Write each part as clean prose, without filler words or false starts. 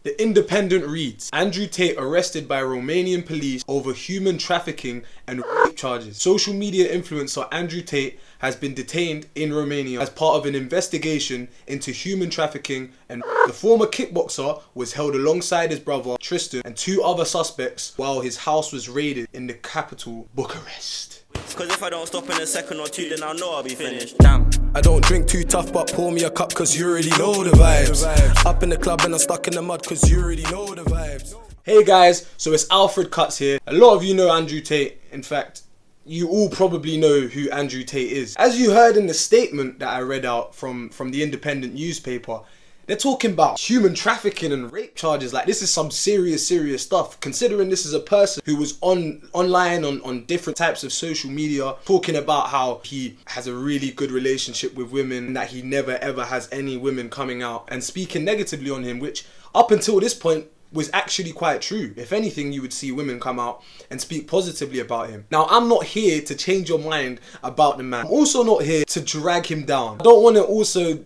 The Independent reads, Andrew Tate arrested by Romanian police over human trafficking and rape charges. Social media influencer Andrew Tate has been detained in Romania as part of an investigation into human trafficking and rape. The former kickboxer was held alongside his brother Tristan and 2 other suspects while his house was raided in the capital, Bucharest. Cause if I don't stop in a second or two, then I'll know I'll be finished. Damn. I don't drink too tough, but pour me a cup cause you already know the vibes. Up in the club and I'm stuck in the mud cause you already know the vibes. Hey guys, so it's AlfredTalks here. A lot of you know Andrew Tate. In fact, you all probably know who Andrew Tate is. As you heard in the statement that I read out from the Independent newspaper, they're talking about human trafficking and rape charges. Like, this is some serious stuff, considering this is a person who was online on different types of social media talking about how he has a really good relationship with women, that he never ever has any women coming out and speaking negatively on him, which up until this point was actually quite true. If anything, you would see women come out and speak positively about him. Now, I'm not here to change your mind about the man. I'm also not here to drag him down. I don't want to also,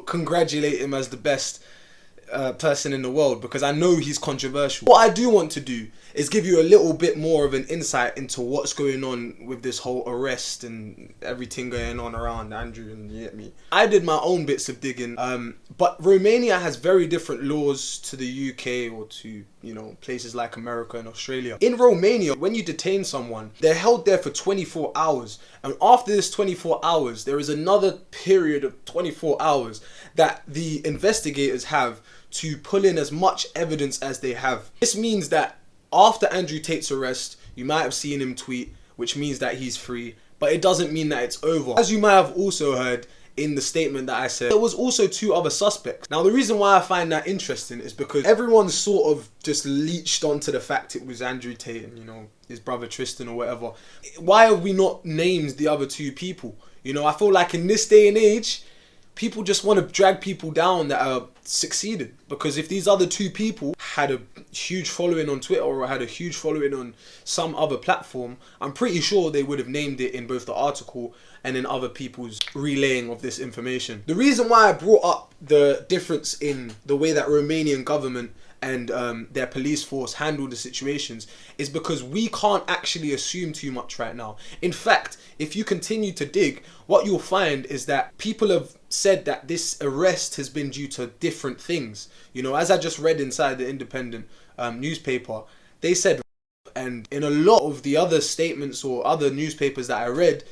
congratulate him as the best person in the world, because I know he's controversial. What I do want to do is give you a little bit more of an insight into what's going on with this whole arrest and everything going on around Andrew, and you get me. I did my own bits of digging, but Romania has very different laws to the UK or to, places like America and Australia. In Romania, when you detain someone, they're held there for 24 hours. And after this 24 hours, there is another period of 24 hours that the investigators have to pull in as much evidence as they have. This means that after Andrew Tate's arrest, you might have seen him tweet, which means that he's free, but it doesn't mean that it's over. As you might have also heard in the statement that I said, there was also 2 other suspects. Now, the reason why I find that interesting is because everyone sort of just leached onto the fact it was Andrew Tate and, his brother Tristan or whatever. Why have we not named the other 2 people? I feel like in this day and age, people just want to drag people down that are succeeded, because if these other 2 people had a huge following on Twitter or had a huge following on some other platform, I'm pretty sure they would have named it in both the article and in other people's relaying of this information. The reason why I brought up the difference in the way that Romanian government and their police force handle the situations is because we can't actually assume too much right now. In fact, if you continue to dig, what you'll find is that people have said that this arrest has been due to different things. As I just read inside the Independent newspaper, they said, and in a lot of the other statements or other newspapers that I read,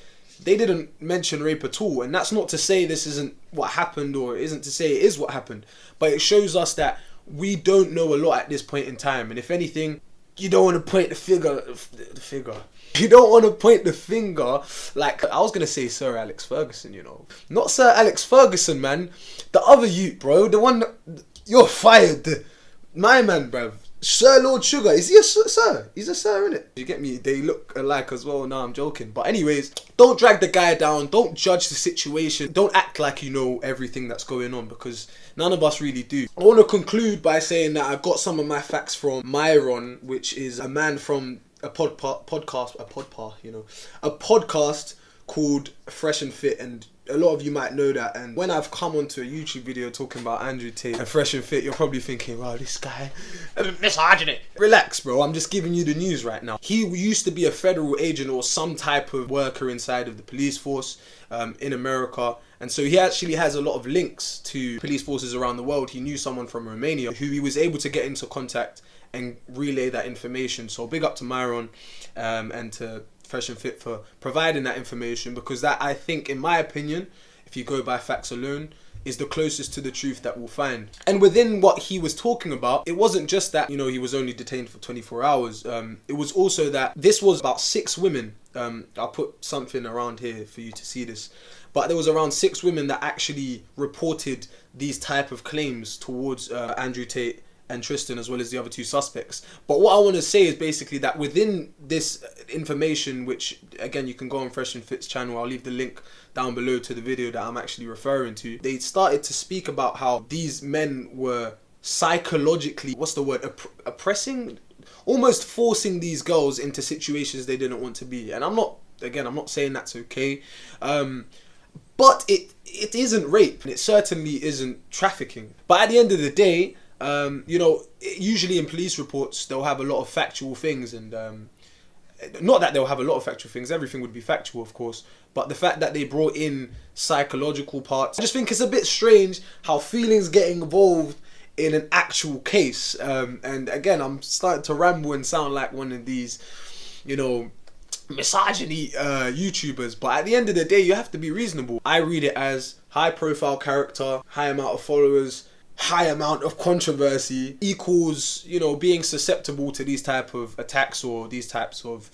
they didn't mention rape at all. And that's not to say this isn't what happened, or isn't to say it is what happened, but it shows us that we don't know a lot at this point in time. And if anything, you don't want to point the figure. You don't want to point the finger like, I was going to say Sir Alex Ferguson, Not Sir Alex Ferguson, man. The other youth, bro. The one that, you're fired. My man, bruv. Sir Lord Sugar. Is he a sir? He's a sir, innit? You get me? They look alike as well. No, I'm joking. But anyways, don't drag the guy down. Don't judge the situation. Don't act like you know everything that's going on, because none of us really do. I want to conclude by saying that I've got some of my facts from Myron, which is a man from a podcast called Fresh and Fit, and a lot of you might know that. And when I've come onto a YouTube video talking about Andrew Tate and Fresh and Fit, you're probably thinking, wow, this guy misogyny. Relax, bro. I'm just giving you the news right now. He used to be a federal agent or some type of worker inside of the police force in America. And so he actually has a lot of links to police forces around the world. He knew someone from Romania who he was able to get into contact and relay that information. So big up to Myron and to Fresh and Fit for providing that information, because that, I think, in my opinion, if you go by facts alone, is the closest to the truth that we'll find. And within what he was talking about, it wasn't just that, he was only detained for 24 hours. It was also that this was about 6 women. I'll put something around here for you to see this. But there was around 6 women that actually reported these type of claims towards Andrew Tate and Tristan, as well as the other 2 suspects. But what I want to say is basically that within this information, which again you can go on Fresh and Fit's channel, I'll leave the link down below to the video that I'm actually referring to, they started to speak about how these men were psychologically, oppressing, almost forcing these girls into situations they didn't want to be. And I'm not saying that's okay, but it isn't rape, and it certainly isn't trafficking. But at the end of the day, you know, usually in police reports they'll have a lot of factual things, and not that they'll have a lot of factual things, everything would be factual of course, but the fact that they brought in psychological parts, I just think it's a bit strange how feelings get involved in an actual case. And again, I'm starting to ramble and sound like one of these, you know, misogyny YouTubers, but at the end of the day you have to be reasonable. I read it as high profile character, high amount of followers, high amount of controversy equals, you know, being susceptible to these type of attacks or these types of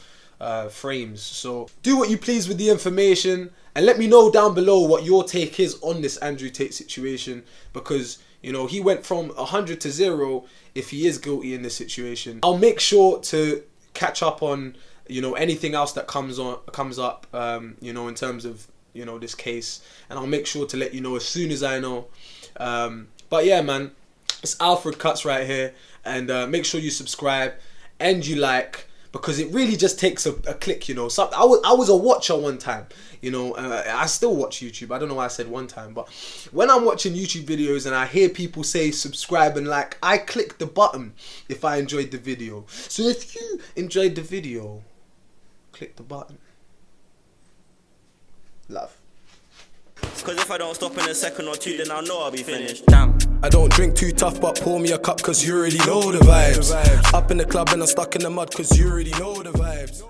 frames. So do what you please with the information, and let me know down below what your take is on this Andrew Tate situation, because, you know, he went from 100 to 0 if he is guilty in this situation. I'll make sure to catch up on, you know, anything else that comes up, you know, in terms of, you know, this case, and I'll make sure to let you know as soon as I know. But yeah, man, it's Alfred Cuts right here, and make sure you subscribe and you like, because it really just takes a click, you know. So I was a watcher one time, you know. I still watch YouTube. I don't know why I said one time, but when I'm watching YouTube videos and I hear people say subscribe and like, I click the button if I enjoyed the video. So if you enjoyed the video, click the button. Love. Cause if I don't stop in a second or two, then I know I'll be finished. Damn. I don't drink too tough, but pour me a cup, cause you already know the vibes. Up in the club and I'm stuck in the mud, cause you already know the vibes.